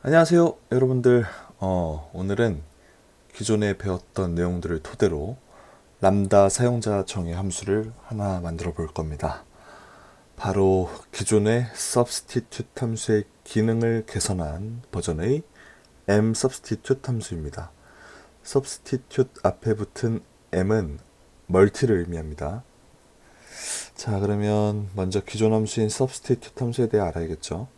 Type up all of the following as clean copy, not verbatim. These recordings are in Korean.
안녕하세요, 여러분들. 오늘은 기존에 배웠던 내용들을 토대로 람다 사용자 정의 함수를 하나 만들어 볼 겁니다. 바로 기존의 substitute 함수의 기능을 개선한 버전의 m_substitute 함수입니다. substitute 앞에 붙은 m은 멀티를 의미합니다. 자, 그러면 먼저 기존 함수인 substitute 함수에 대해 알아야겠죠.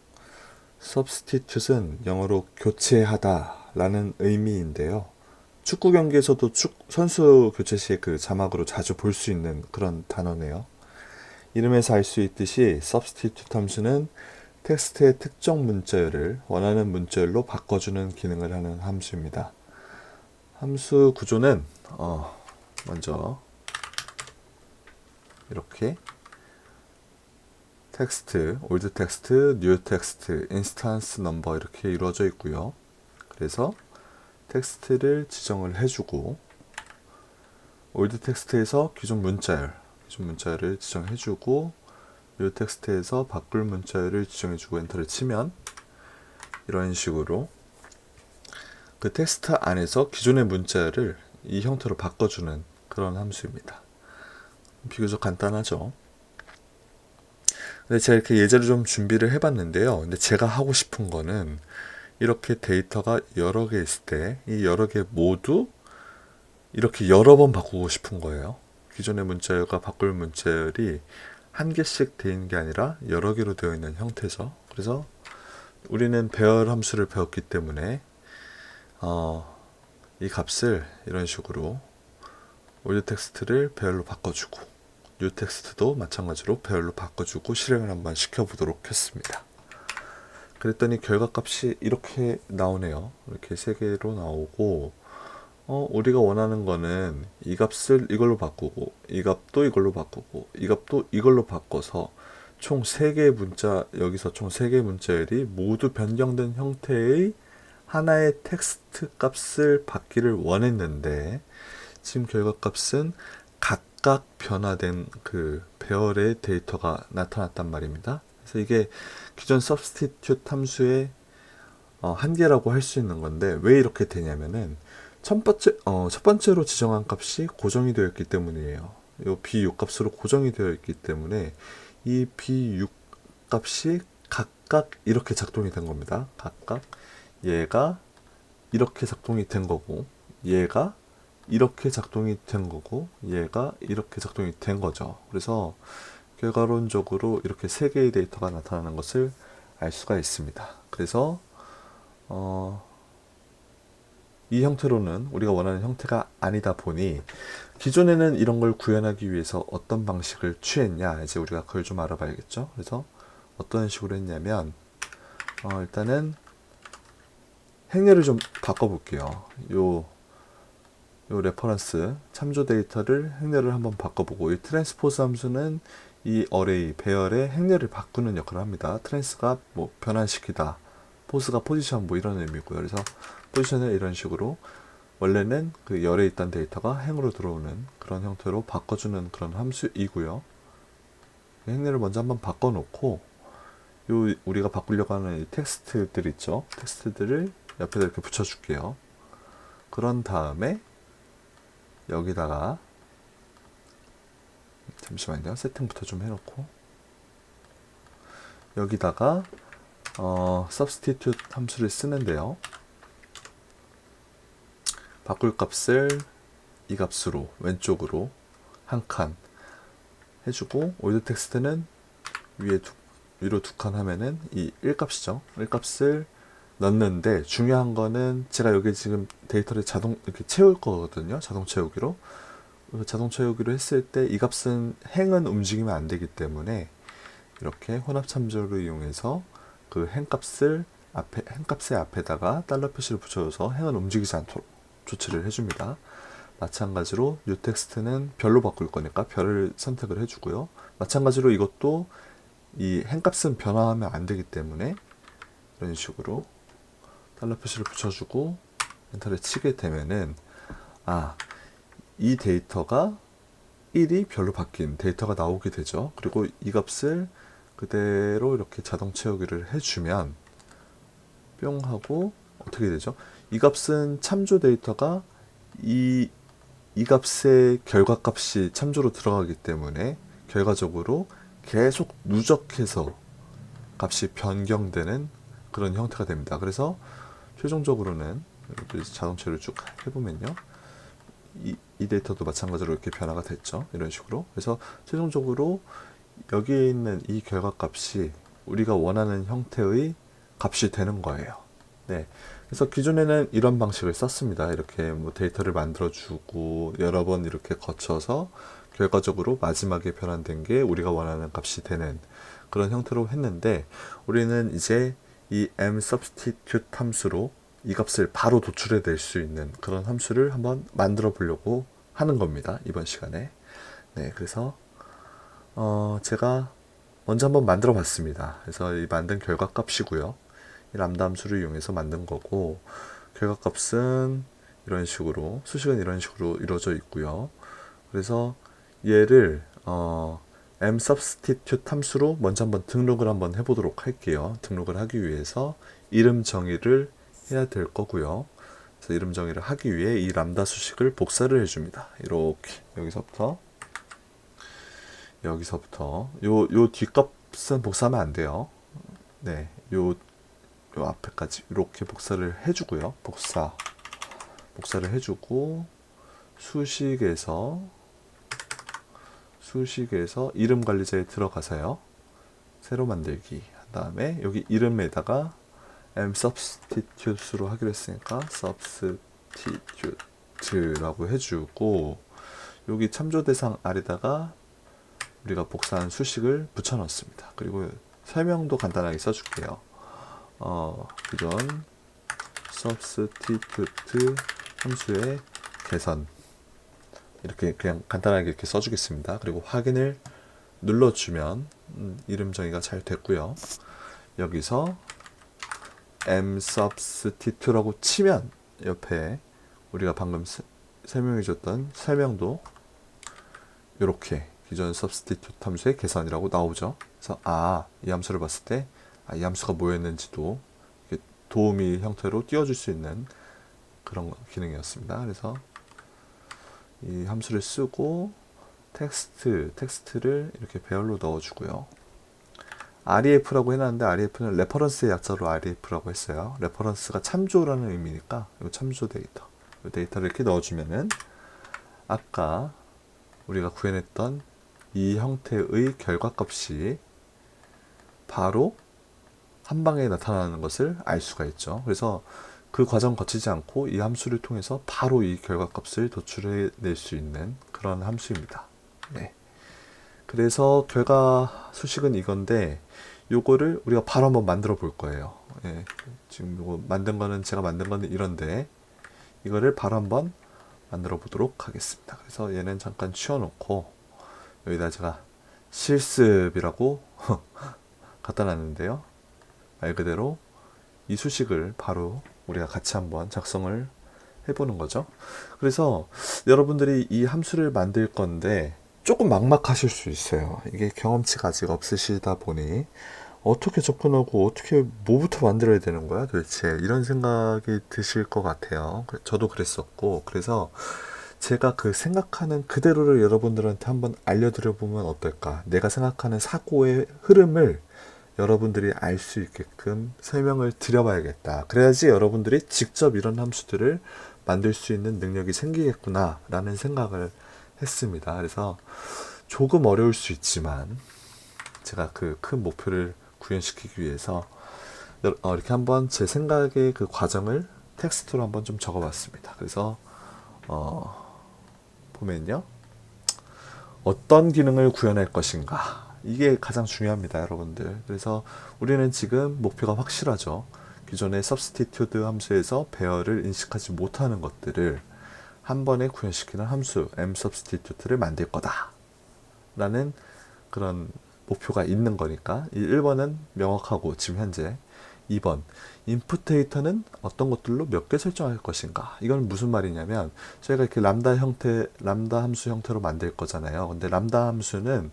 substitute은 영어로 교체하다 라는 의미인데요. 축구 경기에서도 선수 교체 시에 그 자막으로 자주 볼 수 있는 그런 단어네요. 이름에서 알 수 있듯이 substitute 함수는 텍스트의 특정 문자열을 원하는 문자열로 바꿔주는 기능을 하는 함수입니다. 함수 구조는 먼저 이렇게 텍스트, 올드 텍스트, 뉴 텍스트, 인스턴스 넘버 이렇게 이루어져 있고요. 그래서 텍스트를 지정을 해주고 올드 텍스트에서 기존 문자열을 지정해주고 뉴 텍스트에서 바꿀 문자열을 지정해주고 엔터를 치면 이런 식으로 그 텍스트 안에서 기존의 문자열을 이 형태로 바꿔주는 그런 함수입니다. 비교적 간단하죠. 근데 제가 이렇게 예제를 좀 준비를 해봤는데요. 근데 제가 하고 싶은 거는 이렇게 데이터가 여러 개 있을 때 이 여러 개 모두 이렇게 여러 번 바꾸고 싶은 거예요. 기존의 문자열과 바꿀 문자열이 한 개씩 되어 있는 게 아니라 여러 개로 되어 있는 형태죠. 그래서 우리는 배열 함수를 배웠기 때문에 이 값을 이런 식으로 올드 텍스트를 배열로 바꿔주고 뉴 텍스트도 마찬가지로 배열로 바꿔주고 실행을 한번 시켜보도록 했습니다. 그랬더니 결과값이 이렇게 나오네요. 이렇게 세 개로 나오고 우리가 원하는 거는 이 값을 이걸로 바꾸고 이 값도 이걸로 바꾸고 이 값도 이걸로 바꿔서 총 3개의 문자, 여기서 총 3개의 문자열이 모두 변경된 형태의 하나의 텍스트 값을 받기를 원했는데 지금 결과값은 각각 변화된 그 배열의 데이터가 나타났단 말입니다. 그래서 이게 기존 substitute 함수의 한계라고 할 수 있는 건데 왜 이렇게 되냐면은 첫 번째로 지정한 값이 고정이 되어 있기 때문이에요. 이 b6 값으로 고정이 되어 있기 때문에 이 b6 값이 각각 이렇게 작동이 된 겁니다. 각각 얘가 이렇게 작동이 된 거고 얘가 이렇게 작동이 된 거고 얘가 이렇게 작동이 된 거죠. 그래서 결과론적으로 이렇게 세 개의 데이터가 나타나는 것을 알 수가 있습니다. 그래서 이 형태로는 우리가 원하는 형태가 아니다 보니 기존에는 이런 걸 구현하기 위해서 어떤 방식을 취했냐, 이제 우리가 그걸 좀 알아봐야겠죠. 그래서 어떤 식으로 했냐면 일단은 행렬을 좀 바꿔볼게요. 요 레퍼런스 참조 데이터를 행렬을 한번 바꿔보고, 이 트랜스포즈 함수는 이 어레이 배열의 행렬을 바꾸는 역할을 합니다. 트랜스가 뭐 변환시키다, 포스가 포지션 뭐 이런 의미고요. 그래서 포지션을 이런 식으로 원래는 그 열에 있던 데이터가 행으로 들어오는 그런 형태로 바꿔주는 그런 함수이고요. 행렬을 먼저 한번 바꿔놓고 요 우리가 바꾸려고 하는 이 텍스트들 있죠. 텍스트들을 옆에다 이렇게 붙여줄게요. 그런 다음에 여기다가 잠시만요. 세팅부터 좀 해놓고 여기다가 substitute 함수를 쓰는데요. 바꿀 값을 이 값으로 왼쪽으로 한 칸 해주고 올드 텍스트는 위로 두 칸 하면은 이 1값이죠. 1값을 넣는데 중요한 거는 제가 여기 지금 데이터를 자동 이렇게 채울 거거든요. 자동 채우기로. 자동 채우기로 했을 때 이 값은 행은 움직이면 안 되기 때문에 이렇게 혼합 참조를 이용해서 그 행값의 앞에다가 달러 표시를 붙여줘서 행은 움직이지 않도록 조치를 해줍니다. 마찬가지로 new 텍스트는 별로 바꿀 거니까 별을 선택을 해주고요. 마찬가지로 이것도 이 행값은 변화하면 안 되기 때문에 이런 식으로 달러 표시를 붙여주고 엔터를 치게 되면은 이 데이터가 1이 별로 바뀐 데이터가 나오게 되죠. 그리고 이 값을 그대로 이렇게 자동 채우기를 해주면 뿅 하고 어떻게 되죠? 이 값은 참조 데이터가 이 값의 결과값이 참조로 들어가기 때문에 결과적으로 계속 누적해서 값이 변경되는 그런 형태가 됩니다. 그래서 최종적으로는 자동체를 쭉 해보면요. 이 데이터도 마찬가지로 이렇게 변화가 됐죠. 이런 식으로. 그래서 최종적으로 여기에 있는 이 결과값이 우리가 원하는 형태의 값이 되는 거예요. 네. 그래서 기존에는 이런 방식을 썼습니다. 이렇게 뭐 데이터를 만들어주고 여러 번 이렇게 거쳐서 결과적으로 마지막에 변환된 게 우리가 원하는 값이 되는 그런 형태로 했는데, 우리는 이제 이 mSubstitute 함수로 이 값을 바로 도출해 낼 수 있는 그런 함수를 한번 만들어 보려고 하는 겁니다. 이번 시간에. 네, 그래서 제가 먼저 한번 만들어 봤습니다. 그래서 이 만든 결과값이고요. 이 람다 함수를 이용해서 만든 거고, 결과값은 이런 식으로, 수식은 이런 식으로 이루어져 있고요. 그래서 얘를 mSubstitute 함수로 먼저 한번 등록을 한번 해보도록 할게요. 등록을 하기 위해서 이름 정의를 해야 될 거고요. 그래서 이름 정의를 하기 위해 이 람다 수식을 복사를 해줍니다. 이렇게 여기서부터 요 뒷값은 복사하면 안 돼요. 네, 요 앞에까지 이렇게 복사를 해주고요. 복사를 해주고 수식에서 이름 관리자에 들어가서요. 새로 만들기 한 다음에 여기 이름에다가 mSubstitute로 하기로 했으니까 substitute라고 해주고, 여기 참조 대상 아래다가 우리가 복사한 수식을 붙여 넣습니다. 그리고 설명도 간단하게 써줄게요. 기존 substitute 함수의 개선, 이렇게 그냥 간단하게 이렇게 써주겠습니다. 그리고 확인을 눌러주면 이름 정의가 잘 됐고요. 여기서 mSubstitute라고 치면 옆에 우리가 방금 설명해줬던 설명도 이렇게 기존 substitute 함수의 개선이라고 나오죠. 그래서 이 함수를 봤을 때 이 함수가 뭐였는지도 도우미 형태로 띄워줄 수 있는 그런 기능이었습니다. 그래서 이 함수를 쓰고 텍스트를 이렇게 배열로 넣어주고요. ref라고 해놨는데 ref는 레퍼런스의 약자로 ref라고 했어요. 레퍼런스가 참조라는 의미니까 이 참조 데이터, 이 데이터를 이렇게 넣어주면은 아까 우리가 구해냈던 이 형태의 결과값이 바로 한 방에 나타나는 것을 알 수가 있죠. 그래서 그 과정 거치지 않고 이 함수를 통해서 바로 이 결과값을 도출해 낼 수 있는 그런 함수입니다. 네. 그래서 결과 수식은 이건데 요거를 우리가 바로 한번 만들어 볼 거예요. 예, 지금 요거 제가 만든 거는 이런데 이거를 바로 한번 만들어 보도록 하겠습니다. 그래서 얘는 잠깐 치워놓고 여기다 제가 실습이라고 갖다 놨는데요. 말 그대로 이 수식을 바로 우리가 같이 한번 작성을 해보는 거죠. 그래서 여러분들이 이 함수를 만들 건데 조금 막막하실 수 있어요. 이게 경험치가 아직 없으시다 보니 어떻게 접근하고 어떻게 뭐부터 만들어야 되는 거야 도대체, 이런 생각이 드실 것 같아요. 저도 그랬었고, 그래서 제가 그 생각하는 그대로를 여러분들한테 한번 알려드려 보면 어떨까. 내가 생각하는 사고의 흐름을 여러분들이 알 수 있게끔 설명을 드려봐야겠다. 그래야지 여러분들이 직접 이런 함수들을 만들 수 있는 능력이 생기겠구나 라는 생각을 했습니다. 그래서 조금 어려울 수 있지만 제가 그 큰 목표를 구현시키기 위해서 이렇게 한번 제 생각의 그 과정을 텍스트로 한번 좀 적어봤습니다. 그래서 보면요, 어떤 기능을 구현할 것인가, 이게 가장 중요합니다, 여러분들. 그래서 우리는 지금 목표가 확실하죠. 기존의 substitute 함수에서 배열을 인식하지 못하는 것들을 한 번에 구현시키는 함수 mSubstitute를 만들 거다 라는 그런 목표가 있는 거니까 이 1번은 명확하고 지금 현재, 2번 인풋 데이터는 어떤 것들로 몇 개 설정할 것인가. 이건 무슨 말이냐면 저희가 이렇게 람다 함수 형태로 만들 거잖아요. 근데 람다 함수는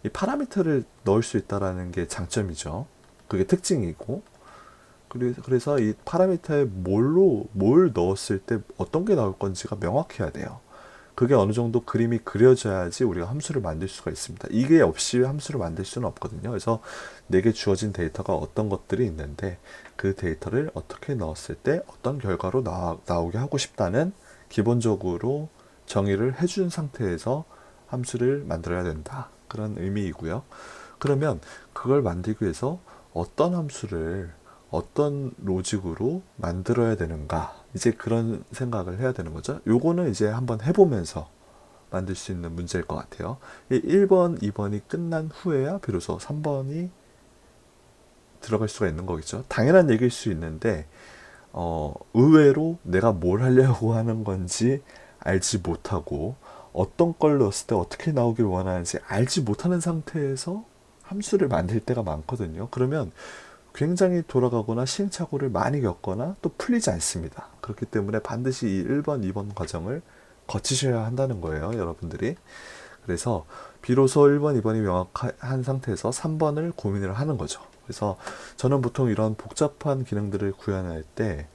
이 파라미터를 넣을 수 있다라는 게 장점이죠. 그게 특징이고, 그래서 이 파라미터에 뭘 넣었을 때 어떤 게 나올 건지가 명확해야 돼요. 그게 어느 정도 그림이 그려져야지 우리가 함수를 만들 수가 있습니다. 이게 없이 함수를 만들 수는 없거든요. 그래서 내게 주어진 데이터가 어떤 것들이 있는데 그 데이터를 어떻게 넣었을 때 어떤 결과로 나오게 하고 싶다는 기본적으로 정의를 해준 상태에서 함수를 만들어야 된다. 그런 의미이고요. 그러면 그걸 만들기 위해서 어떤 함수를 어떤 로직으로 만들어야 되는가, 이제 그런 생각을 해야 되는 거죠. 요거는 이제 한번 해보면서 만들 수 있는 문제일 것 같아요. 1번, 2번이 끝난 후에야 비로소 3번이 들어갈 수가 있는 거겠죠. 당연한 얘기일 수 있는데 의외로 내가 뭘 하려고 하는 건지 알지 못하고 어떤 걸 넣었을 때 어떻게 나오길 원하는지 알지 못하는 상태에서 함수를 만들 때가 많거든요. 그러면 굉장히 돌아가거나 시행착오를 많이 겪거나 또 풀리지 않습니다. 그렇기 때문에 반드시 이 1번, 2번 과정을 거치셔야 한다는 거예요, 여러분들이. 그래서 비로소 1번, 2번이 명확한 상태에서 3번을 고민을 하는 거죠. 그래서 저는 보통 이런 복잡한 기능들을 구현할 때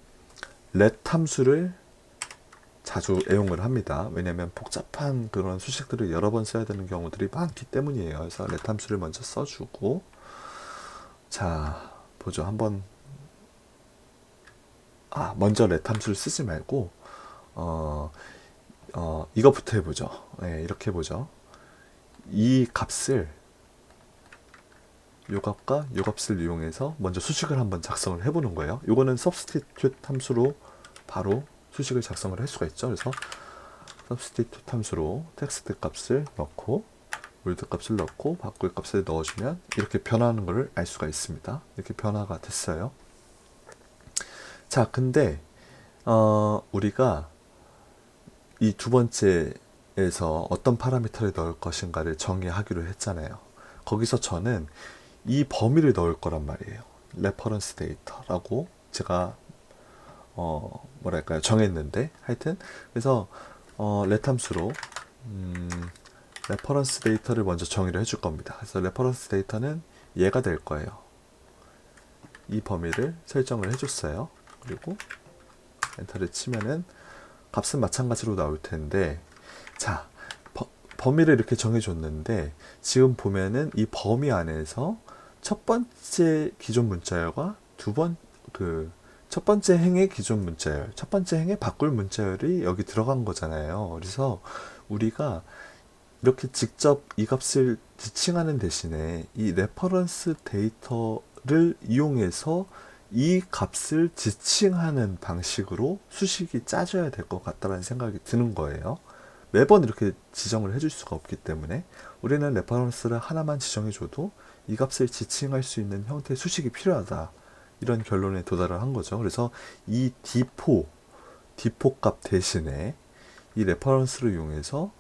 let 함수를 자주 애용을 합니다. 왜냐하면 복잡한 그런 수식들을 여러 번 써야 되는 경우들이 많기 때문이에요. 그래서 let 함수를 먼저 써주고, 자 보죠. 한번 먼저 let 함수를 쓰지 말고 이것부터 해보죠. 네, 이렇게 해보죠. 이 값을, 요 값과 요 값을 이용해서 먼저 수식을 한번 작성을 해보는 거예요. 요거는 substitute 함수로 바로 수식을 작성을 할 수가 있죠. 그래서 substitute 함수로 텍스트 값을 넣고 월드 값을 넣고 바꿀 값을 넣어주면 이렇게 변화하는 것을 알 수가 있습니다. 이렇게 변화가 됐어요. 자, 근데 우리가 이 두 번째에서 어떤 파라미터를 넣을 것인가를 정의하기로 했잖아요. 거기서 저는 이 범위를 넣을 거란 말이에요. 레퍼런스 데이터라고 제가 뭐랄까요, 정했는데, 하여튼 그래서 let 함수로 레퍼런스 데이터를 먼저 정의를 해줄 겁니다. 그래서 레퍼런스 데이터는 얘가 될 거예요. 이 범위를 설정을 해줬어요. 그리고 엔터를 치면은 값은 마찬가지로 나올 텐데, 자, 범위를 이렇게 정해줬는데 지금 보면은 이 범위 안에서 첫 번째 기존 문자열과 첫 번째 행의 기존 문자열, 첫 번째 행의 바꿀 문자열이 여기 들어간 거잖아요. 그래서 우리가 이렇게 직접 이 값을 지칭하는 대신에 이 레퍼런스 데이터를 이용해서 이 값을 지칭하는 방식으로 수식이 짜져야 될 것 같다는 생각이 드는 거예요. 매번 이렇게 지정을 해줄 수가 없기 때문에 우리는 레퍼런스를 하나만 지정해줘도 이 값을 지칭할 수 있는 형태의 수식이 필요하다, 이런 결론에 도달을 한 거죠. 그래서 이 D4 값 대신에 이 레퍼런스를 이용해서,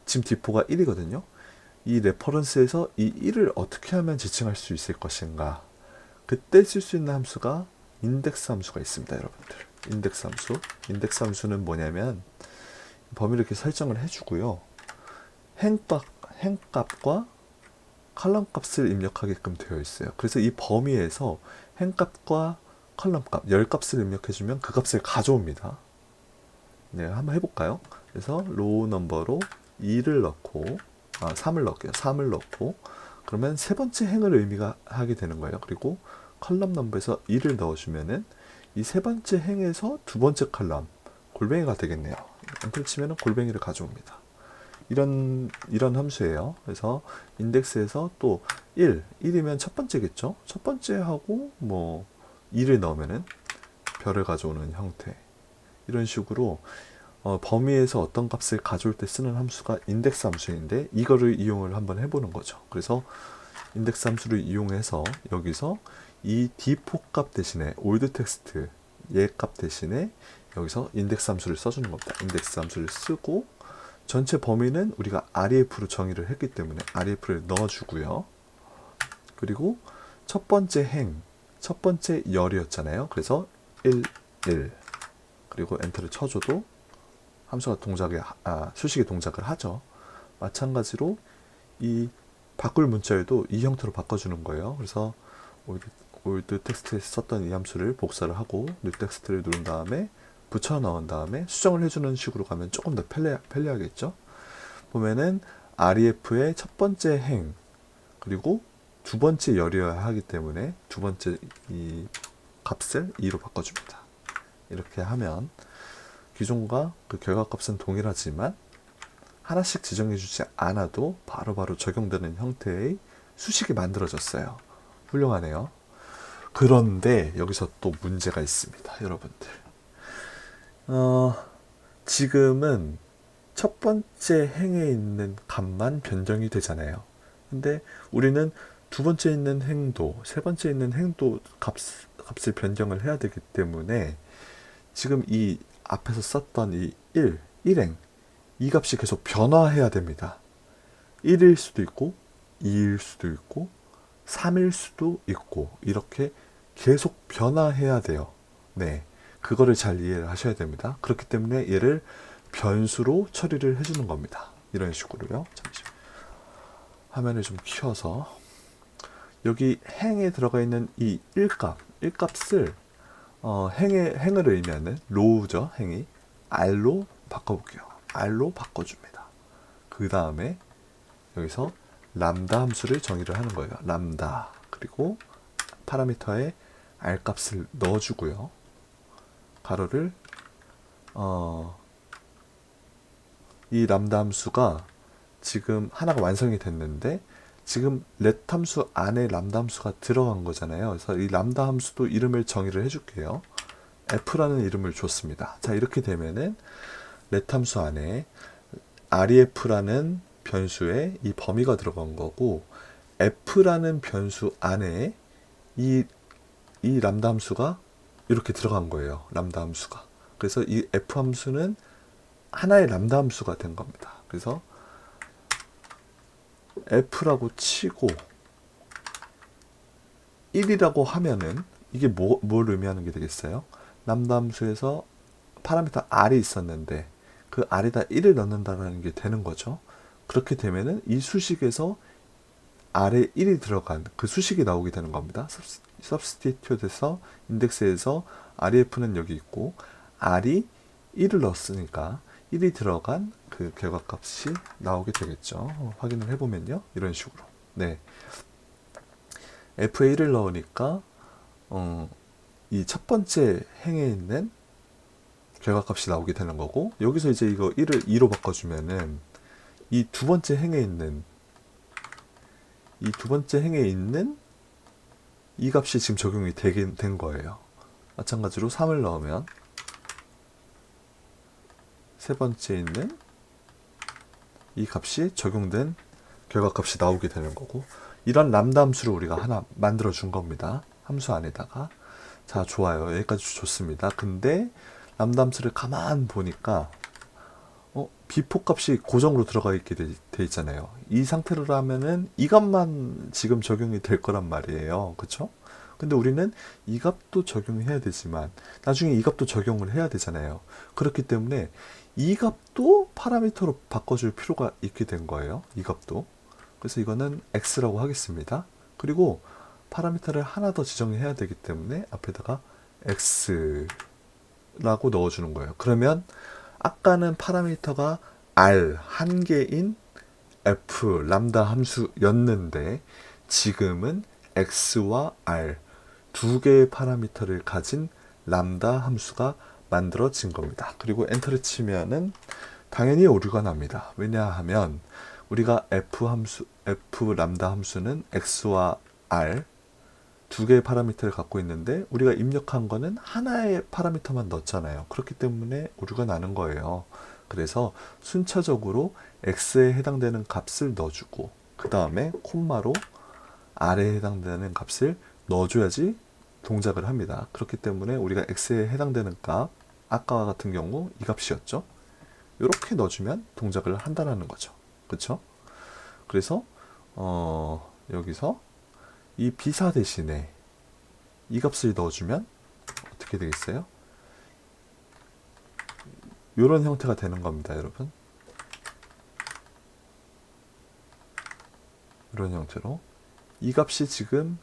지금 D4가 1이거든요. 이 레퍼런스에서 이 1을 어떻게 하면 지칭할 수 있을 것인가, 그때 쓸 수 있는 함수가 인덱스 함수가 있습니다, 여러분들. 인덱스 함수는 뭐냐면 범위를 이렇게 설정을 해주고요. 행값과 컬럼 값을 입력하게끔 되어 있어요. 그래서 이 범위에서 행값과 컬럼값, 열 값을 입력해주면 그 값을 가져옵니다. 네, 한번 해볼까요? 그래서 로우 넘버로 2를 넣고 3을 넣을게요. 3을 넣고 그러면 세 번째 행을 의미하게 되는 거예요. 그리고 컬럼 넘버에서 2를 넣어주면은 이 세 번째 행에서 두 번째 컬럼 골뱅이가 되겠네요. 엔터를 치면은 골뱅이를 가져옵니다. 이런 함수예요. 그래서 인덱스에서 또 1이면 첫 번째겠죠. 첫 번째 하고 2를 넣으면은 별을 가져오는 형태. 이런 식으로 범위에서 어떤 값을 가져올 때 쓰는 함수가 인덱스 함수인데, 이거를 이용을 한번 해보는 거죠. 그래서 인덱스 함수를 이용해서 여기서 이 D4 값 대신에 올드 텍스트 얘 값 대신에 여기서 인덱스 함수를 써주는 겁니다. 인덱스 함수를 쓰고 전체 범위는 우리가 ref로 정의를 했기 때문에 ref를 넣어주고요. 그리고 첫 번째 열이었잖아요. 그래서 1 그리고 엔터를 쳐줘도 함수가 수식이 동작을 하죠. 마찬가지로 이 바꿀 문자열도 이 형태로 바꿔주는 거예요. 그래서 올드 텍스트에 썼던 이 함수를 복사를 하고 뉴 텍스트를 누른 다음에 붙여 넣은 다음에 수정을 해주는 식으로 가면 조금 더 편리하겠죠. 보면은 ref의 첫 번째 행 그리고 두 번째 열이어야 하기 때문에 두 번째 이 값을 2로 바꿔줍니다. 이렇게 하면 기존과 그 결과값은 동일하지만 하나씩 지정해주지 않아도 바로바로 적용되는 형태의 수식이 만들어졌어요. 훌륭하네요. 그런데 여기서 또 문제가 있습니다, 여러분들. 지금은 첫 번째 행에 있는 값만 변경이 되잖아요. 근데 우리는 두 번째 있는 행도, 세 번째 있는 행도 값을 변경을 해야 되기 때문에 지금 이 앞에서 썼던 이 1행, 이 값이 계속 변화해야 됩니다. 1일 수도 있고, 2일 수도 있고, 3일 수도 있고, 이렇게 계속 변화해야 돼요. 네. 그거를 잘 이해를 하셔야 됩니다. 그렇기 때문에 얘를 변수로 처리를 해주는 겁니다. 이런 식으로요. 잠시만. 화면을 좀 키워서 여기 행에 들어가 있는 이 1값을 행을 의미하는 로우죠. 행이 r로 바꿔볼게요. r로 바꿔줍니다. 그 다음에 여기서 람다 함수를 정의를 하는 거예요. 람다 그리고 파라미터에 r값을 넣어주고요. 가로를 이 람다 함수가 지금 하나가 완성이 됐는데 지금 let 함수 안에 람다 함수가 들어간 거잖아요. 그래서 이 람다 함수도 이름을 정의를 해줄게요. f라는 이름을 줬습니다. 자, 이렇게 되면은 let 함수 안에 ref라는 변수에 이 범위가 들어간 거고 f라는 변수 안에 이 람다 함수가 이렇게 들어간 거예요. 람다 함수가. 그래서 이 f 함수는 하나의 람다 함수가 된 겁니다. 그래서 f라고 치고 1이라고 하면은 이게 뭘 의미하는 게 되겠어요? 람다 함수에서 파라미터 r이 있었는데 그 r에다 1을 넣는다는 게 되는 거죠. 그렇게 되면은 이 수식에서 r에 1이 들어간 그 수식이 나오게 되는 겁니다. substitute에서 인덱스에서 ref는 여기 있고 r이 1을 넣었으니까 1이 들어간 그 결과값이 나오게 되겠죠. 확인을 해보면요. 이런 식으로. 네. f에 1을 넣으니까 이 첫 번째 행에 있는 결과값이 나오게 되는 거고 여기서 이제 이거 1을 2로 바꿔주면은 이 두 번째 행에 있는 이 값이 지금 적용이 되긴 된 거예요. 마찬가지로 3을 넣으면 세 번째 있는 이 값이 적용된 결과값이 나오게 되는 거고 이런 람다 함수를 우리가 하나 만들어 준 겁니다. 함수 안에다가. 자, 좋아요. 여기까지 좋습니다. 근데 람다 함수를 가만 보니까 비포 값이 고정으로 들어가 있게 돼 있잖아요. 이 상태로 하면은 이 값만 지금 적용이 될 거란 말이에요. 그쵸? 근데 우리는 이 값도 적용해야 되지만 나중에 이 값도 적용을 해야 되잖아요. 그렇기 때문에 이 값도 파라미터로 바꿔줄 필요가 있게 된 거예요. 이 값도. 그래서 이거는 x라고 하겠습니다. 그리고 파라미터를 하나 더 지정해야 되기 때문에 앞에다가 x라고 넣어주는 거예요. 그러면 아까는 파라미터가 r 한 개인 f 람다 함수였는데 지금은 x와 r 두 개의 파라미터를 가진 람다 함수가 만들어진 겁니다. 그리고 엔터를 치면은 당연히 오류가 납니다. 왜냐하면 우리가 f 람다 함수는 x와 r 두 개의 파라미터를 갖고 있는데 우리가 입력한 거는 하나의 파라미터만 넣었잖아요. 그렇기 때문에 오류가 나는 거예요. 그래서 순차적으로 x에 해당되는 값을 넣어주고 그 다음에 콤마로 r에 해당되는 값을 넣어줘야지 동작을 합니다. 그렇기 때문에 우리가 x에 해당되는 값 아까와 같은 경우 이 값이었죠. 이렇게 넣어주면 동작을 한다는 거죠. 그쵸? 그래서 여기서 이 비사 대신에 이 값을 넣어주면 어떻게 되겠어요? 이런 형태가 되는 겁니다, 여러분. 이런 형태로 이 값이 지금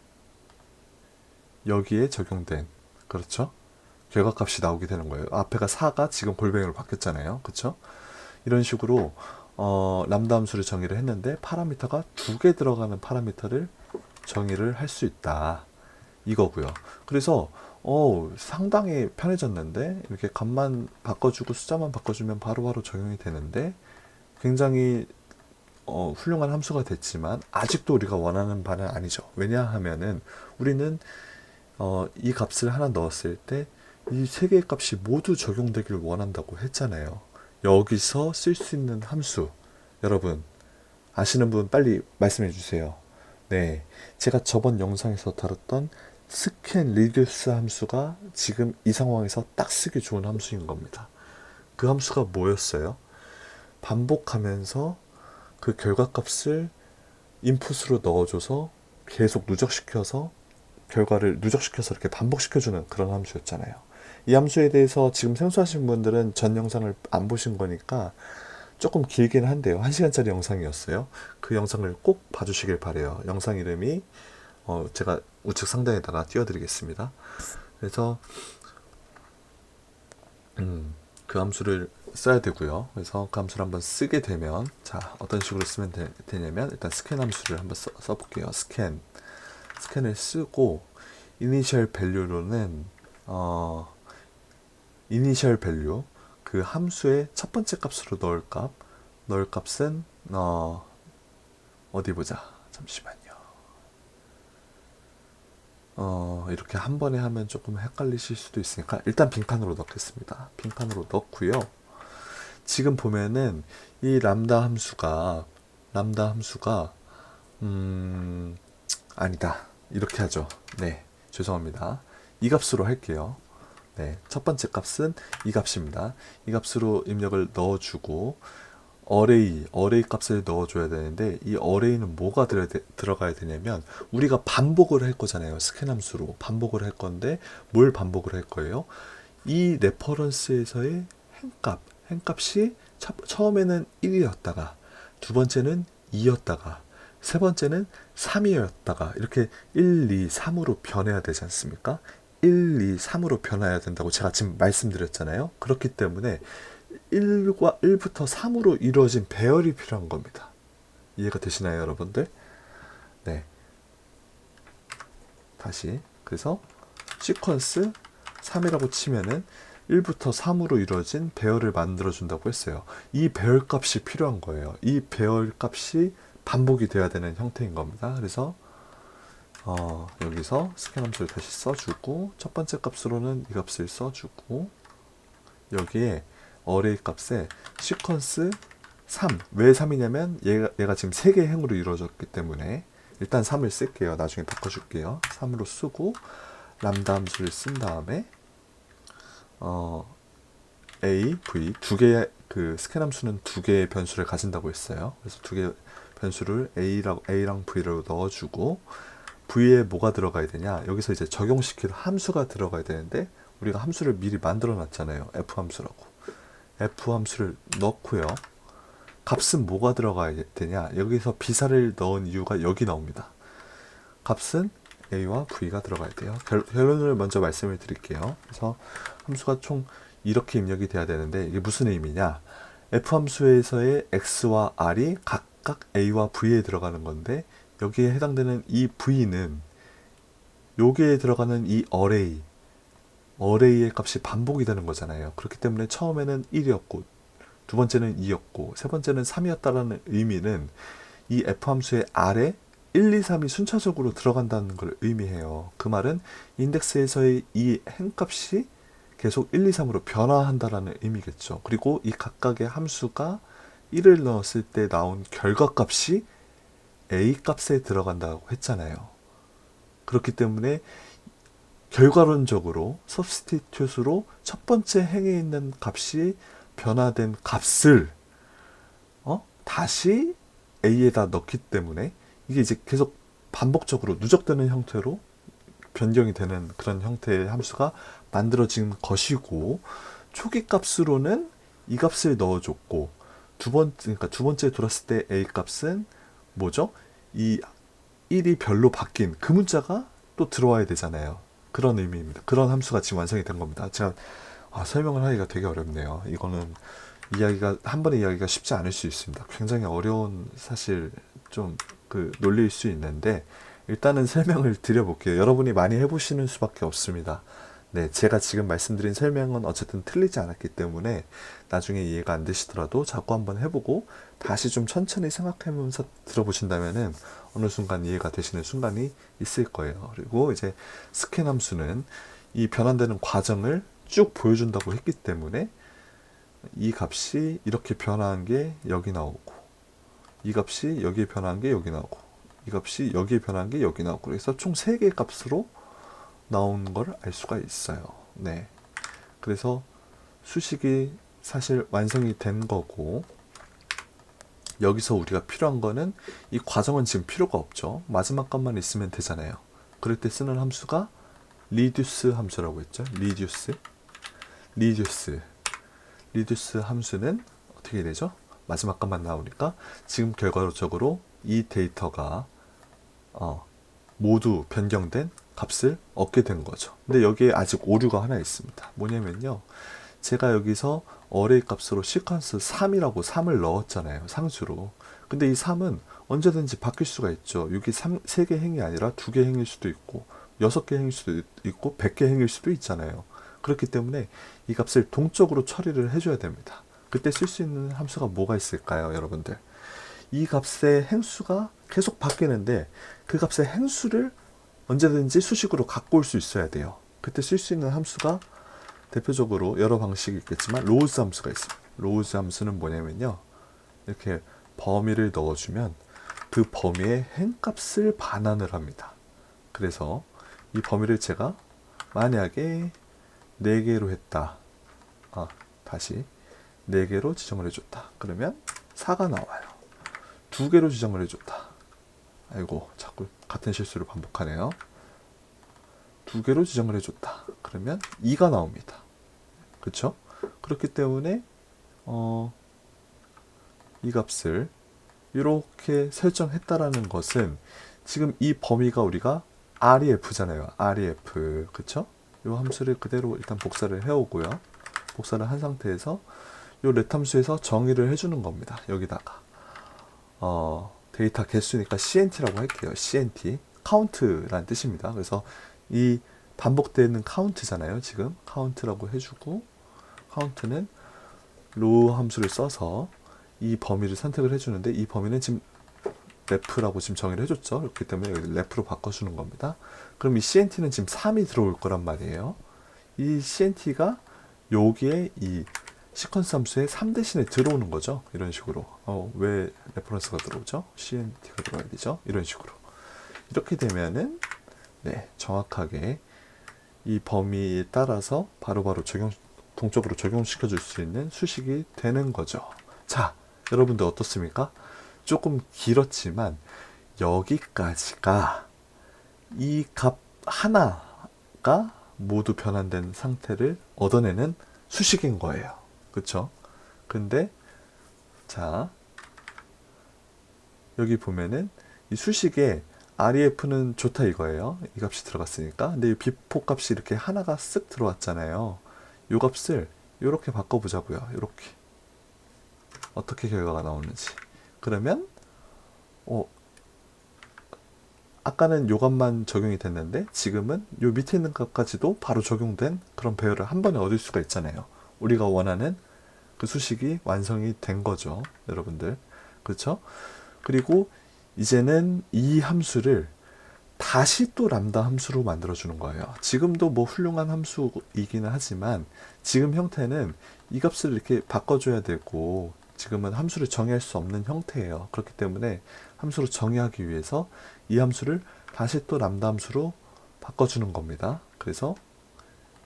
여기에 적용된, 그렇죠? 결과값이 나오게 되는 거예요. 앞에가 4가 지금 골뱅이로 바뀌었잖아요. 그렇죠? 이런 식으로 람다 함수를 정의를 했는데 파라미터가 2개 들어가는 파라미터를 정의를 할 수 있다. 이거고요. 그래서 상당히 편해졌는데 이렇게 값만 바꿔주고 숫자만 바꿔주면 바로바로 적용이 되는데 굉장히 훌륭한 함수가 됐지만 아직도 우리가 원하는 바는 아니죠. 왜냐하면은 우리는 이 값을 하나 넣었을 때 이 세 개의 값이 모두 적용되길 원한다고 했잖아요. 여기서 쓸 수 있는 함수, 여러분 아시는 분 빨리 말씀해 주세요. 네, 제가 저번 영상에서 다뤘던 스캔 리듀스 함수가 지금 이 상황에서 딱 쓰기 좋은 함수인 겁니다. 그 함수가 뭐였어요? 반복하면서 그 결과값을 인풋으로 넣어줘서 계속 누적시켜서 결과를 누적시켜서 이렇게 반복시켜주는 그런 함수였잖아요. 이 함수에 대해서 지금 생소하신 분들은 전 영상을 안 보신 거니까 조금 길긴 한데요. 1시간짜리 영상이었어요. 그 영상을 꼭 봐주시길 바래요. 영상 이름이 제가 우측 상단에다가 띄워드리겠습니다. 그래서 그 함수를 써야 되고요. 그래서 그 함수를 한번 쓰게 되면 자 어떤 식으로 쓰면 되냐면 일단 스캔 함수를 한번 써볼게요. 스캔을 쓰고 이니셜 밸류로는 이니셜 밸류 그 함수의 첫 번째 값으로 넣을 값은 어디 보자. 잠시만요. 이렇게 한 번에 하면 조금 헷갈리실 수도 있으니까 일단 빈칸으로 넣겠습니다. 빈칸으로 넣고요. 지금 보면은 이 람다 함수가 아니다. 이렇게 하죠. 네, 죄송합니다. 이 값으로 할게요. 네, 첫 번째 값은 이 값입니다. 이 값으로 입력을 넣어주고 어레이 값을 넣어줘야 되는데 이 어레이는 뭐가 들어가야 되냐면 우리가 반복을 할 거잖아요. 스캔 함수로 반복을 할 건데 뭘 반복을 할 거예요? 이 레퍼런스에서의 행값이 처음에는 1이었다가 두 번째는 2였다가 세 번째는 3이었다가 이렇게 1, 2, 3으로 변해야 되지 않습니까? 1, 2, 3으로 변해야 된다고 제가 지금 말씀드렸잖아요. 그렇기 때문에 1부터 3으로 이루어진 배열이 필요한 겁니다. 이해가 되시나요, 여러분들? 네. 다시. 그래서 시퀀스 3이라고 치면은 1부터 3으로 이루어진 배열을 만들어준다고 했어요. 이 배열 값이 필요한 거예요. 이 배열 값이 반복이 돼야 되는 형태인 겁니다. 그래서 여기서 스캔 함수를 다시 써주고 첫 번째 값으로는 이 값을 써주고 여기에 어레이 값에 시퀀스 3. 왜 3이냐면 얘가 지금 3개의 행으로 이루어졌기 때문에 일단 3을 쓸게요. 나중에 바꿔줄게요. 3으로 쓰고 람다 함수를 쓴 다음에 A, V 두 개의 그 스캔 함수는 두 개의 변수를 가진다고 했어요. 그래서 두 개의 변수를 A랑 V로 넣어주고 V에 뭐가 들어가야 되냐? 여기서 이제 적용시킬 함수가 들어가야 되는데 우리가 함수를 미리 만들어 놨잖아요. F 함수라고. F 함수를 넣고요. 값은 뭐가 들어가야 되냐? 여기서 비사를 넣은 이유가 여기 나옵니다. 값은 A와 V가 들어가야 돼요. 결론을 먼저 말씀을 드릴게요. 그래서 함수가 총 이렇게 입력이 돼야 되는데 이게 무슨 의미냐? F 함수에서의 X와 R이 각각 A와 V에 들어가는 건데 여기에 해당되는 이 V는 여기에 들어가는 이 어레이의 값이 반복이 되는 거잖아요. 그렇기 때문에 처음에는 1이었고 두 번째는 2였고 세 번째는 3이었다라는 의미는 이 F 함수의 R에 1, 2, 3이 순차적으로 들어간다는 걸 의미해요. 그 말은 인덱스에서의 이 행값이 계속 1, 2, 3으로 변화한다라는 의미겠죠. 그리고 이 각각의 함수가 1을 넣었을 때 나온 결과값이 A 값에 들어간다고 했잖아요. 그렇기 때문에 결과론적으로 substitute으로 첫 번째 행에 있는 값이 변화된 값을 다시 A에다 넣기 때문에 이게 이제 계속 반복적으로 누적되는 형태로 변경이 되는 그런 형태의 함수가 만들어진 것이고 초기 값으로는 이 값을 넣어줬고 그러니까 두 번째 돌았을 때 A 값은 뭐죠? 이 1이 별로 바뀐 그 문자가 또 들어와야 되잖아요. 그런 의미입니다. 그런 함수가 지금 완성이 된 겁니다. 제가 설명을 하기가 되게 어렵네요. 이거는 이야기가 한 번에 이야기가 쉽지 않을 수 있습니다. 굉장히 어려운 사실 좀 그 논리일 수 있는데 일단은 설명을 드려볼게요. 여러분이 많이 해보시는 수밖에 없습니다. 네, 제가 지금 말씀드린 설명은 어쨌든 틀리지 않았기 때문에 나중에 이해가 안 되시더라도 자꾸 한번 해보고 다시 좀 천천히 생각하면서 들어보신다면은 어느 순간 이해가 되시는 순간이 있을 거예요. 그리고 이제 스캔 함수는 이 변환되는 과정을 쭉 보여준다고 했기 때문에 이 값이 이렇게 변화한 게 여기 나오고 이 값이 여기에 변화한 게 여기 나오고 이 값이 여기에 변화한 게 여기 나오고 그래서 총 3개의 값으로 나온 걸 알 수가 있어요. 네. 그래서 수식이 사실 완성이 된 거고 여기서 우리가 필요한 거는 이 과정은 지금 필요가 없죠. 마지막 값만 있으면 되잖아요. 그럴 때 쓰는 함수가 리듀스 함수라고 했죠. 리듀스 함수는 어떻게 되죠? 마지막 값만 나오니까 지금 결과적으로 이 데이터가 모두 변경된 값을 얻게 된 거죠. 근데 여기에 아직 오류가 하나 있습니다. 뭐냐면요. 제가 여기서 어레이 값으로 시퀀스 3이라고 3을 넣었잖아요. 상수로. 근데 이 3은 언제든지 바뀔 수가 있죠. 여기 3개 행이 아니라 2개 행일 수도 있고 6개 행일 수도 있고 100개 행일 수도 있잖아요. 그렇기 때문에 이 값을 동적으로 처리를 해줘야 됩니다. 그때 쓸 수 있는 함수가 뭐가 있을까요, 여러분들? 이 값의 행수가 계속 바뀌는데 그 값의 행수를 언제든지 수식으로 갖고 올 수 있어야 돼요. 그때 쓸 수 있는 함수가 대표적으로 여러 방식이 있겠지만 로우즈 함수가 있습니다. 로우즈 함수는 뭐냐면요. 이렇게 범위를 넣어주면 그 범위의 행값을 반환을 합니다. 그래서 이 범위를 제가 만약에 4개로 했다. 다시 4개로 지정을 해줬다. 그러면 4가 나와요. 2개로 지정을 해줬다. 아이고 자꾸 같은 실수를 반복하네요. 2개로 지정을 해줬다. 그러면 2가 나옵니다. 그쵸? 그렇기 때문에 이 값을 이렇게 설정했다라는 것은 지금 이 범위가 우리가 REF잖아요. REF. 그쵸? 이 함수를 그대로 일단 복사를 해오고요. 복사를 한 상태에서 이 let 함수에서 정의를 해주는 겁니다. 여기다가 데이터 개수니까 CNT라고 할게요. CNT. count라는 뜻입니다. 그래서 이 반복되는 count잖아요. 지금 count라고 해주고 count는 row 함수를 써서 이 범위를 선택을 해주는데 이 범위는 지금 ref라고 지금 정의를 해줬죠. 그렇기 때문에 여기 ref로 바꿔주는 겁니다. 그럼 이 CNT는 지금 3이 들어올 거란 말이에요. 이 CNT가 여기에 이 시퀀스 함수에 3 대신에 들어오는 거죠. 이런 식으로. 왜 레퍼런스가 들어오죠? CNT가 들어와야 되죠. 이런 식으로. 이렇게 되면은 네, 정확하게 이 범위에 따라서 바로바로 동적으로 적용시켜 줄 수 있는 수식이 되는 거죠. 자, 여러분들 어떻습니까? 조금 길었지만 여기까지가 이 값 하나가 모두 변환된 상태를 얻어내는 수식인 거예요. 그쵸? 근데 자 여기 보면은 이 수식에 REF는 좋다 이거예요. 이 값이 들어갔으니까. 근데 이 비포 값이 이렇게 하나가 쓱 들어왔잖아요. 이 값을 이렇게 바꿔보자고요. 이렇게 어떻게 결과가 나오는지. 그러면 아까는 요 값만 적용이 됐는데 지금은 요 밑에 있는 값까지도 바로 적용된 그런 배열을 한 번에 얻을 수가 있잖아요. 우리가 원하는 그 수식이 완성이 된 거죠. 여러분들. 그렇죠? 그리고 이제는 이 함수를 다시 또 람다 함수로 만들어주는 거예요. 지금도 뭐 훌륭한 함수이기는 하지만 지금 형태는 이 값을 이렇게 바꿔줘야 되고 지금은 함수를 정의할 수 없는 형태예요. 그렇기 때문에 함수로 정의하기 위해서 이 함수를 다시 또 람다 함수로 바꿔주는 겁니다. 그래서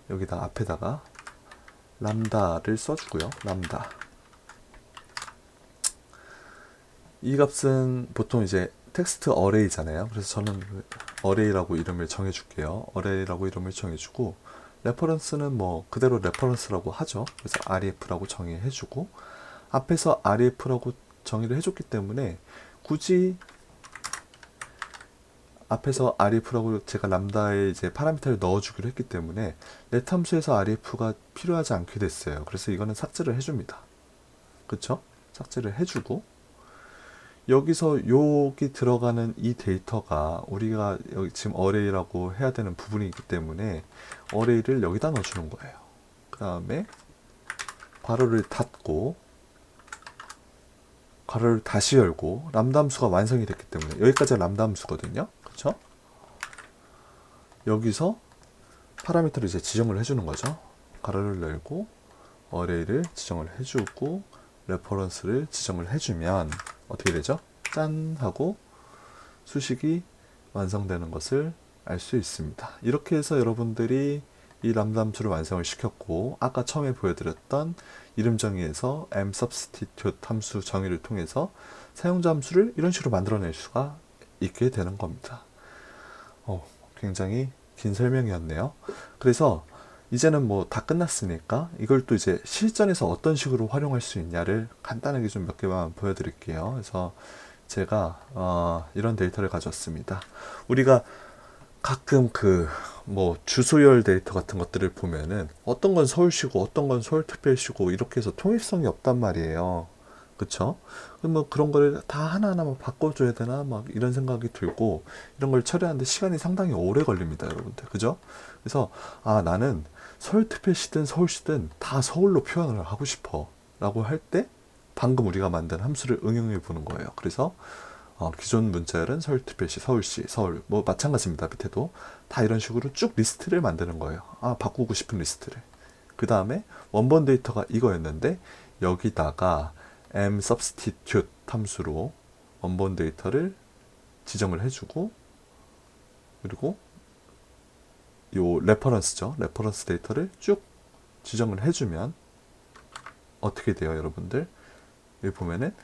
여기다 앞에다가 람다를 써주고요. 람다. 이 값은 보통 이제 텍스트 어레이잖아요. 그래서 저는 어레이라고 이름을 정해줄게요. 어레이라고 이름을 정해주고 레퍼런스는 뭐 그대로 레퍼런스라고 하죠. 그래서 REF라고 정의해주고 앞에서 REF라고 정의를 해줬기 때문에 굳이 앞에서 ref라고 제가 람다에 이제 파라미터를 넣어주기로 했기 때문에 let 함수에서 ref가 필요하지 않게 됐어요. 그래서 이거는 삭제를 해줍니다. 그쵸? 삭제를 해주고, 여기서 여기 들어가는 이 데이터가 우리가 여기 지금 어레이라고 해야 되는 부분이기 때문에 어레이를 여기다 넣어주는 거예요. 그 다음에 괄호를 닫고 괄호를 다시 열고, 람다 함수가 완성이 됐기 때문에 여기까지가 람다 함수거든요. 그쵸? 여기서 파라미터를 이제 지정을 해주는 거죠. 괄호를 열고 어레이를 지정을 해주고 레퍼런스를 지정을 해주면 어떻게 되죠? 짠 하고 수식이 완성되는 것을 알 수 있습니다. 이렇게 해서 여러분들이 이 람다 함수를 완성을 시켰고, 아까 처음에 보여드렸던 이름 정의에서 mSubstitute 함수 정의를 통해서 사용자 함수를 이런 식으로 만들어낼 수가 있게 되는 겁니다. 굉장히 긴 설명이었네요. 그래서 이제는 뭐 다 끝났으니까 이걸 또 이제 실전에서 어떤 식으로 활용할 수 있냐를 간단하게 좀 몇 개만 보여드릴게요. 그래서 제가 이런 데이터를 가져왔습니다. 우리가 가끔 뭐 주소열 데이터 같은 것들을 보면은 어떤 건 서울시고 어떤 건 서울특별시고 이렇게 해서 통일성이 없단 말이에요. 그쵸? 뭐 그런 거를 다 하나하나 막 바꿔줘야 되나 막 이런 생각이 들고, 이런 걸 처리하는데 시간이 상당히 오래 걸립니다, 여러분들. 그죠? 그래서 나는 서울특별시든 서울시든 다 서울로 표현을 하고 싶어 라고 할 때 방금 우리가 만든 함수를 응용해 보는 거예요. 그래서 기존 문자열은 서울특별시, 서울시, 서울 뭐 마찬가지입니다. 밑에도 다 이런 식으로 쭉 리스트를 만드는 거예요. 바꾸고 싶은 리스트를. 그 다음에 원본 데이터가 이거였는데 여기다가 mSubstitute 함수로 원본 데이터를 지정을 해주고, 그리고 요 레퍼런스죠. 레퍼런스 데이터를 쭉 지정을 해주면 어떻게 돼요, 여러분들? 여기 보면은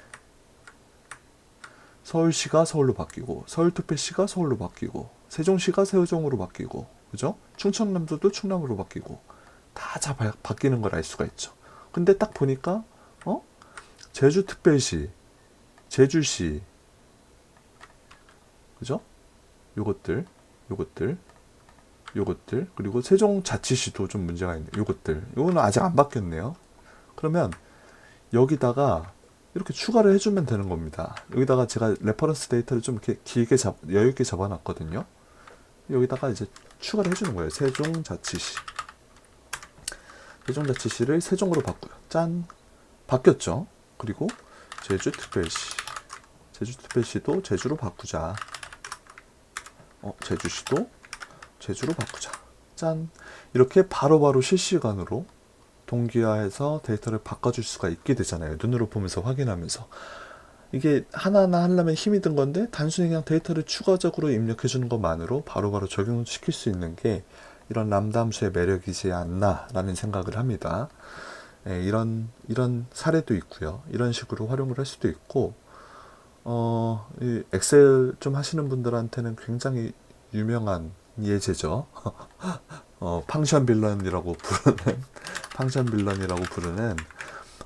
서울시가 서울로 바뀌고, 서울특별시가 서울로 바뀌고, 세종시가 세종으로 바뀌고, 그죠? 충청남도도 충남으로 바뀌고, 다 바뀌는 걸 알 수가 있죠. 근데 딱 보니까 제주특별시, 제주시, 그죠? 요것들, 그리고 세종자치시도 좀 문제가 있네. 요거는 아직 안 바뀌었네요. 그러면 여기다가 이렇게 추가를 해주면 되는 겁니다. 여기다가 제가 레퍼런스 데이터를 좀 이렇게 길게 여유 있게 잡아놨거든요. 여기다가 이제 추가를 해주는 거예요. 세종자치시를 세종으로 바꾸요. 짠, 바뀌었죠. 그리고 제주특별시도 제주로 바꾸자. 제주시도 제주로 바꾸자. 짠, 이렇게 바로바로 실시간으로 동기화해서 데이터를 바꿔줄 수가 있게 되잖아요. 눈으로 보면서 확인하면서. 이게 하나하나 하려면 힘이 든 건데 단순히 그냥 데이터를 추가적으로 입력해 주는 것만으로 바로바로 적용시킬 수 있는 게 이런 람다 함수의 매력이지 않나 라는 생각을 합니다. 이런 사례도 있고요. 이런 식으로 활용을 할 수도 있고, 이 엑셀 좀 하시는 분들한테는 굉장히 유명한 예제죠. 팡션 빌런이라고 부르는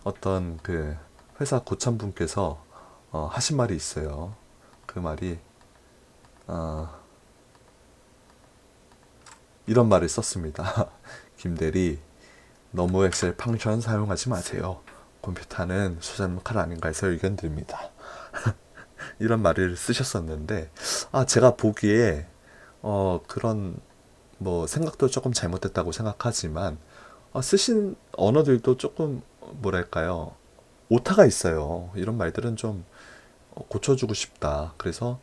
어떤 회사 고참분께서 하신 말이 있어요. 그 말이 이런 말을 썼습니다. 김대리, 너무 엑셀 팡션 사용하지 마세요. 컴퓨터는 소자는 칼 아닌가 해서 의견 드립니다. 이런 말을 쓰셨었는데, 제가 보기에 그런 뭐 생각도 조금 잘못됐다고 생각하지만, 쓰신 언어들도 조금 뭐랄까요, 오타가 있어요. 이런 말들은 좀 고쳐주고 싶다. 그래서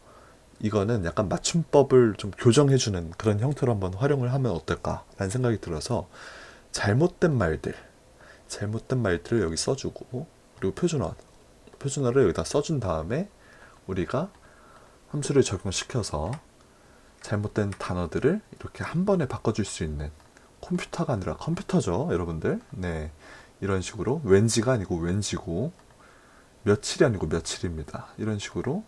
이거는 약간 맞춤법을 좀 교정해주는 그런 형태로 한번 활용을 하면 어떨까라는 생각이 들어서 잘못된 말들을 여기 써주고, 그리고 표준어를 여기다 써준 다음에 우리가 함수를 적용시켜서 잘못된 단어들을 이렇게 한 번에 바꿔줄 수 있는, 컴퓨터가 아니라 컴퓨터죠, 여러분들. 네, 이런 식으로 왠지가 아니고 왠지고, 며칠이 아니고 며칠입니다. 이런 식으로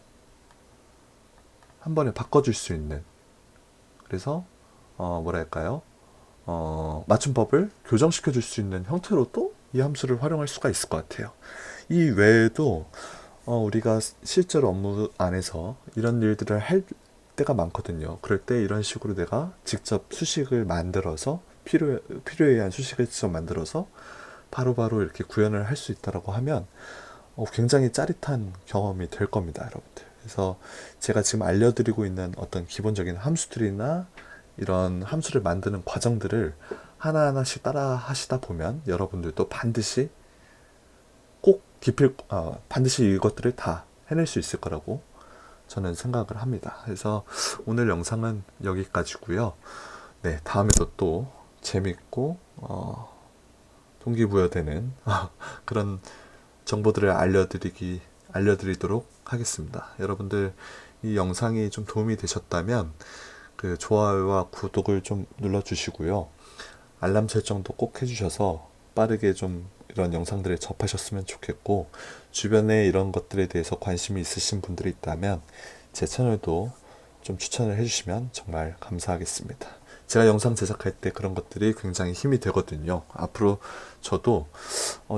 한 번에 바꿔줄 수 있는, 그래서 뭐랄까요, 맞춤법을 교정시켜 줄 수 있는 형태로 또 이 함수를 활용할 수가 있을 것 같아요. 이 외에도 우리가 실제로 업무 안에서 이런 일들을 때가 많거든요. 그럴 때 이런 식으로 내가 직접 수식을 만들어서 필요에 의한 수식을 직접 만들어서 바로바로 이렇게 구현을 할 수 있다라고 하면 굉장히 짜릿한 경험이 될 겁니다, 여러분들. 그래서 제가 지금 알려드리고 있는 어떤 기본적인 함수들이나 이런 함수를 만드는 과정들을 하나하나씩 따라 하시다 보면 여러분들도 반드시 반드시 이것들을 다 해낼 수 있을 거라고 저는 생각을 합니다. 그래서 오늘 영상은 여기까지고요. 네, 다음에도 또 재밌고 동기부여되는 그런 정보들을 알려드리도록 하겠습니다. 여러분들 이 영상이 좀 도움이 되셨다면 그 좋아요와 구독을 좀 눌러주시고요. 알람 설정도 꼭 해주셔서 빠르게 좀 이런 영상들을 접하셨으면 좋겠고, 주변에 이런 것들에 대해서 관심이 있으신 분들이 있다면 제 채널도 좀 추천을 해주시면 정말 감사하겠습니다. 제가 영상 제작할 때 그런 것들이 굉장히 힘이 되거든요. 앞으로 저도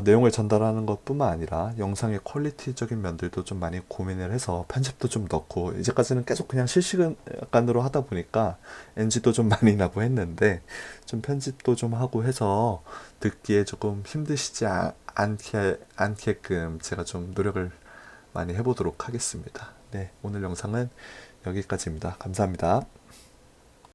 내용을 전달하는 것뿐만 아니라 영상의 퀄리티적인 면들도 좀 많이 고민을 해서 편집도 좀 넣고, 이제까지는 계속 그냥 실시간으로 하다 보니까 NG도 좀 많이 나고 했는데 좀 편집도 좀 하고 해서 듣기에 조금 힘드시지 않게끔 제가 좀 노력을 많이 해보도록 하겠습니다. 네, 오늘 영상은 여기까지입니다. 감사합니다.